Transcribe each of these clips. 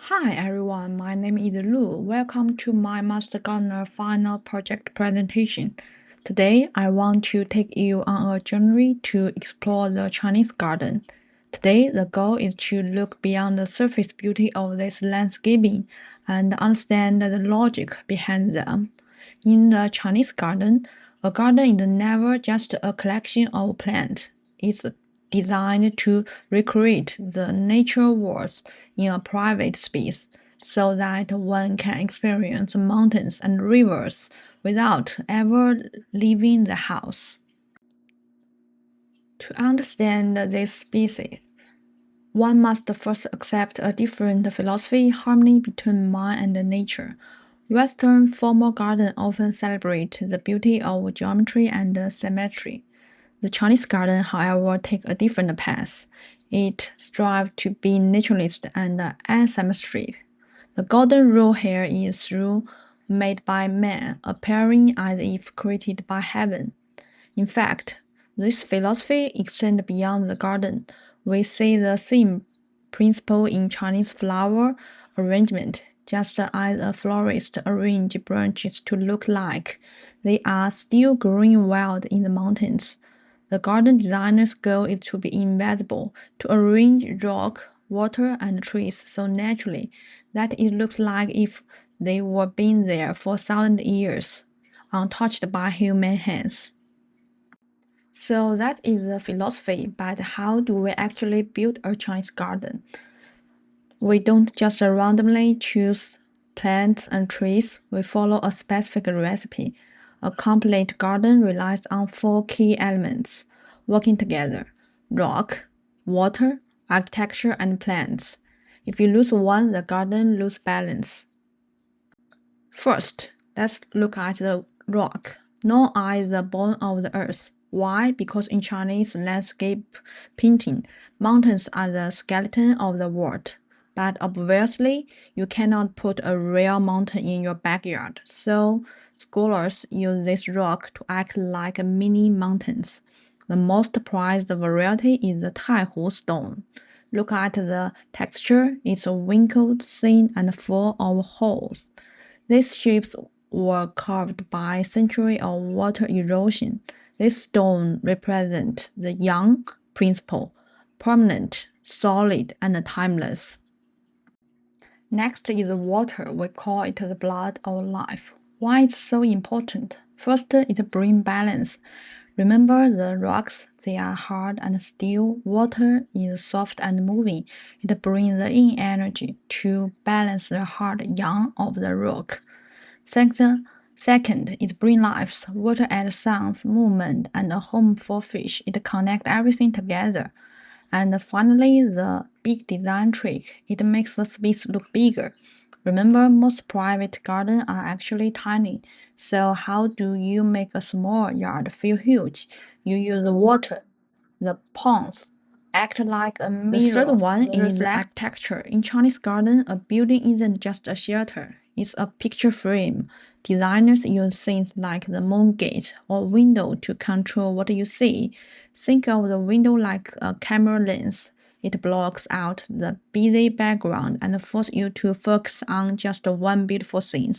Hi everyone, my name is Lu. Welcome to my Master Gardener final project presentation. Today, I want to take you on a journey to explore the Chinese garden. Today, the goal is to look beyond the surface beauty of this landscaping and understand the logic behind them. In the Chinese garden, a garden is never just a collection of plants. It's designed to recreate the nature worlds in a private space so that one can experience mountains and rivers without ever leaving the house. To understand this species, one must first accept a different philosophy harmony between man and nature. Western formal gardens often celebrate the beauty of geometry and symmetry. The Chinese garden, however, takes a different path. It strives to be naturalist and asymmetric. The golden rule here is through made by man, appearing as if created by heaven. In fact, this philosophy extends beyond the garden. We see the same principle in Chinese flower arrangement, just as a florist arranges branches to look like they are still growing wild in the mountains. The garden designer's goal is to be invisible, to arrange rock, water, and trees so naturally that it looks like if they were been there for 1,000 years, untouched by human hands. So that is the philosophy, but how do we actually build a Chinese garden? We don't just randomly choose plants and trees, we follow a specific recipe. A complete garden relies on four key elements working together: rock, water, architecture, and plants. If you lose one, the garden loses balance. First, let's look at the rock, known as the bone of the earth. Why? Because in Chinese landscape painting, mountains are the skeleton of the world. But obviously, you cannot put a real mountain in your backyard. So, scholars use this rock to act like mini mountains. The most prized variety is the Taihu stone. Look at the texture, it's wrinkled, thin, and full of holes. These shapes were carved by centuries of water erosion. This stone represents the yang principle, permanent, solid, and timeless. Next is the water. We call it the blood of life. Why it's so important? First, it brings balance. Remember the rocks, they are hard and still. Water is soft and moving. It brings the yin energy to balance the hard yang of the rock. Second, it brings life. Water adds sounds, movement, and a home for fish. It connects everything together. And finally, the big design trick. It makes the space look bigger. Remember, most private gardens are actually tiny. So how do you make a small yard feel huge? You use the water. The ponds act like a mirror. The third one is the architecture. In Chinese garden, a building isn't just a shelter. It's a picture frame. Designers use things like the moon gate or window to control what you see. Think of the window like a camera lens. It blocks out the busy background and forces you to focus on just one beautiful thing,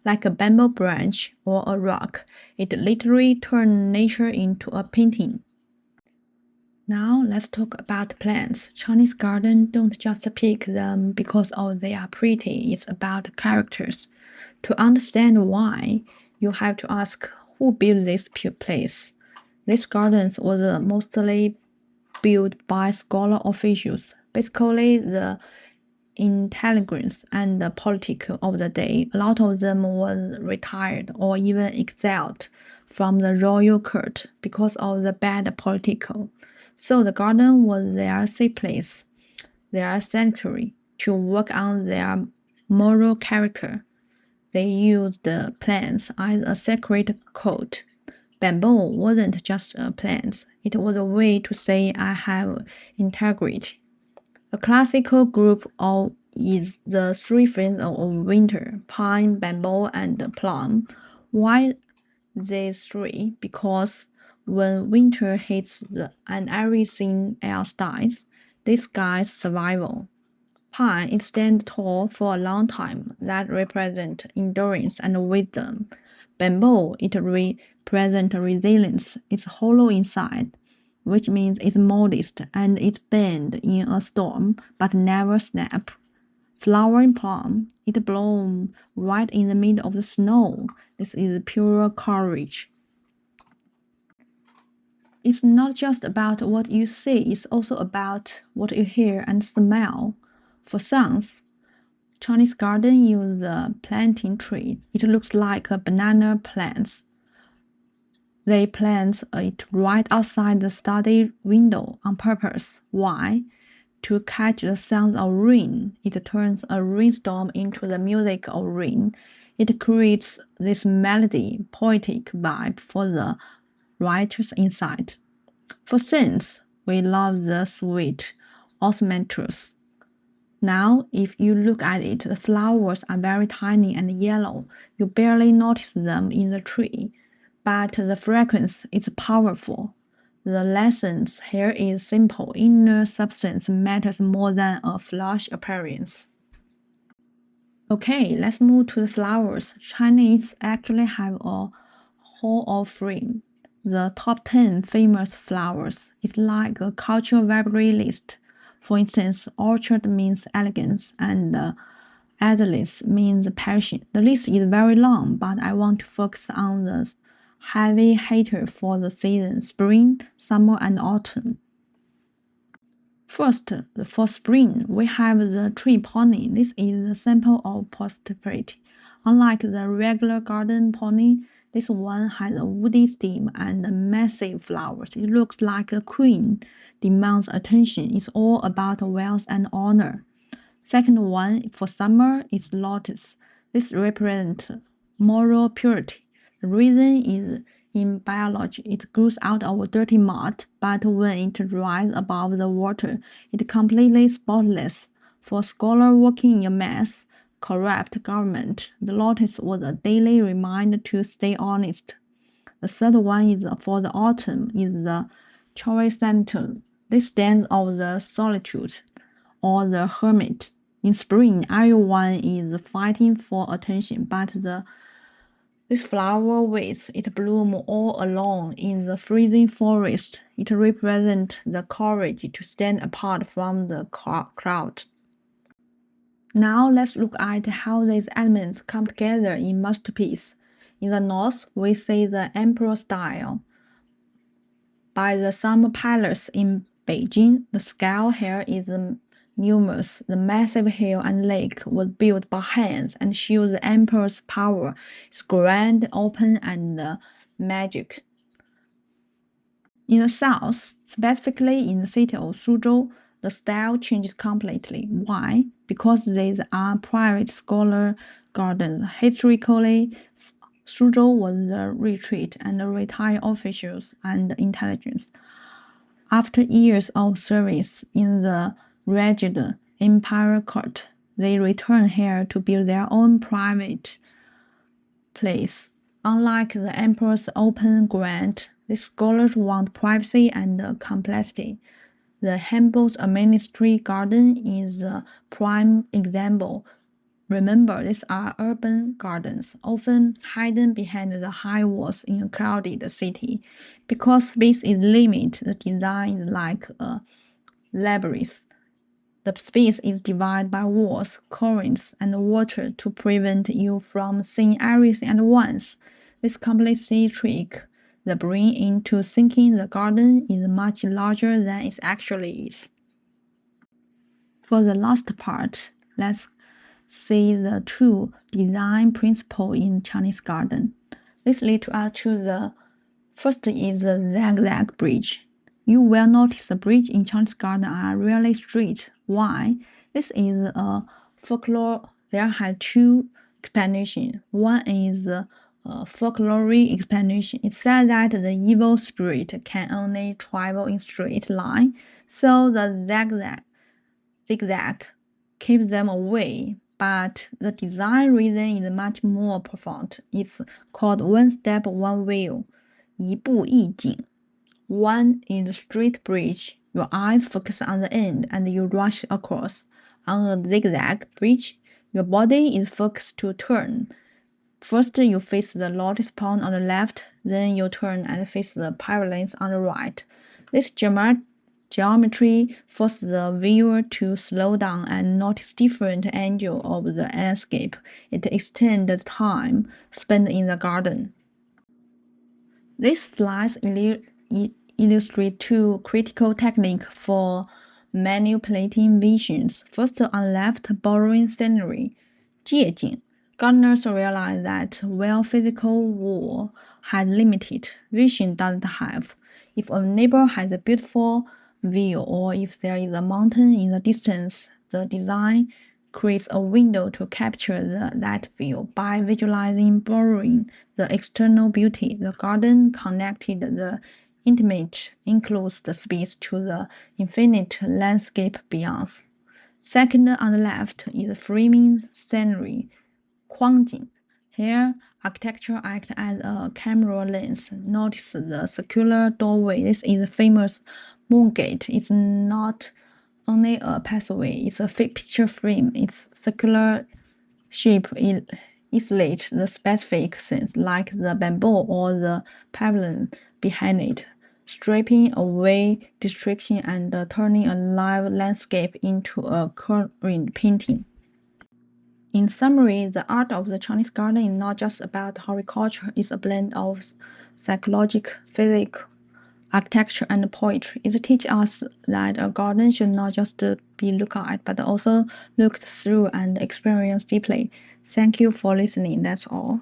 like a bamboo branch or a rock. It literally turns nature into a painting. Now let's talk about plants. Chinese gardens don't just pick them because they are pretty, it's about characters. To understand why, you have to ask who built this place. These gardens were mostly built by scholar officials, basically the intelligence and the political of the day. A lot of them were retired or even exiled from the royal court because of the bad political. So the garden was their safe place, their sanctuary, to work on their moral character. They used the plants as a sacred code. Bamboo wasn't just a plant, it was a way to say I have integrity. A classical group of is the three friends of winter: pine, bamboo, and plum. Why these three? Because when winter hits and everything else dies, these guys survival. Pine, it stands tall for a long time. That represents endurance and wisdom. Bamboo, it represents resilience. It's hollow inside, which means it's modest and it bends in a storm but never snap. Flowering plum, it blooms right in the middle of the snow. This is pure courage. It's not just about what you see, it's also about what you hear and smell. For sounds, Chinese garden use the planting tree. It looks like a banana plant. They plant it right outside the study window on purpose. Why? To catch the sound of rain. It turns a rainstorm into the music of rain. It creates this melody, poetic vibe for the writers inside. For scents, we love the sweet osmanthus. Now, if you look at it, the flowers are very tiny and yellow. You barely notice them in the tree, but the fragrance is powerful. The lesson here is simple. Inner substance matters more than a flash appearance. Okay, let's move to the flowers. Chinese actually have a Hall of Fame. The top 10 famous flowers. It's like a cultural library list. For instance, orchard means elegance and adelis means passion. The list is very long, but I want to focus on the heavy hitter for the season, spring, summer, and autumn. First, for spring, we have the tree pony. This is a symbol of prosperity. Unlike the regular garden pony, this one has a woody stem and massive flowers. It looks like a queen, demands attention. It's all about wealth and honor. Second one, for summer, is Lotus. This represents moral purity. The reason is in biology, it grows out of dirty mud, but when it rises above the water, it's completely spotless. For scholars working in a mess, corrupt government, the lotus was a daily reminder to stay honest. The third one is for the autumn is the Chrysanthemum. This stands of the solitude or the hermit. In spring, everyone is fighting for attention, but this flower waits. It blooms all alone in the freezing forest. It represents the courage to stand apart from the crowd. Now let's look at how these elements come together in masterpiece. In the north, we see the emperor style. By the Summer Palace in Beijing, the scale here is enormous. The massive hill and lake was built by hands and shows the emperor's power. It's grand, open, and magic. In the south, specifically in the city of Suzhou, the style changes completely. Why? Because these are private scholar gardens. Historically, Suzhou was the retreat and retired officials and intelligence. After years of service in the rigid imperial court, they return here to build their own private place. Unlike the emperor's open grant, the scholars want privacy and complexity. The Humboldt's ministry garden is the prime example. Remember, these are urban gardens, often hidden behind the high walls in a crowded city. Because space is limited, the design is like a labyrinth. The space is divided by walls, currents, and water to prevent you from seeing everything at once. This complexity trick the brain into thinking the garden is much larger than it actually is. For the last part, let's see the true design principle in Chinese garden. This leads us to the first is the zigzag bridge. You will notice the bridge in Chinese garden are really straight. Why? This is a folklore. There are two explanations. One is the folkloric explanation. It says that the evil spirit can only travel in straight line, so the zigzag keeps them away. But the design reason is much more profound. It's called one step, one wheel. 一步一景. One is a straight bridge. Your eyes focus on the end and you rush across. on a zigzag bridge. Your body is focused to turn. First, you face the lotus pond on the left, then you turn and face the pavilions on the right. This geometry forces the viewer to slow down and notice different angles of the landscape. It extends the time spent in the garden. These slides illustrate two critical techniques for manipulating visions. First, on left, borrowing scenery, 借景. Gardeners realize that while physical world has limited, vision doesn't have. If a neighbor has a beautiful view or if there is a mountain in the distance, the design creates a window to capture that view. By visualizing borrowing the external beauty, the garden connected the intimate includes the space to the infinite landscape beyond. Second, on the left is framing scenery, 框景. Here, architecture acts as a camera lens. Notice the circular doorway. This is the famous moon gate. It's not only a pathway, it's a picture frame. Its circular shape isolates the specific things like the bamboo or the pavilion behind it, stripping away distraction and turning a live landscape into a current painting. In summary, the art of the Chinese garden is not just about horticulture, it's a blend of psychological, physics, architecture, and poetry. It teaches us that a garden should not just be looked at, but also looked through and experienced deeply. Thank you for listening. That's all.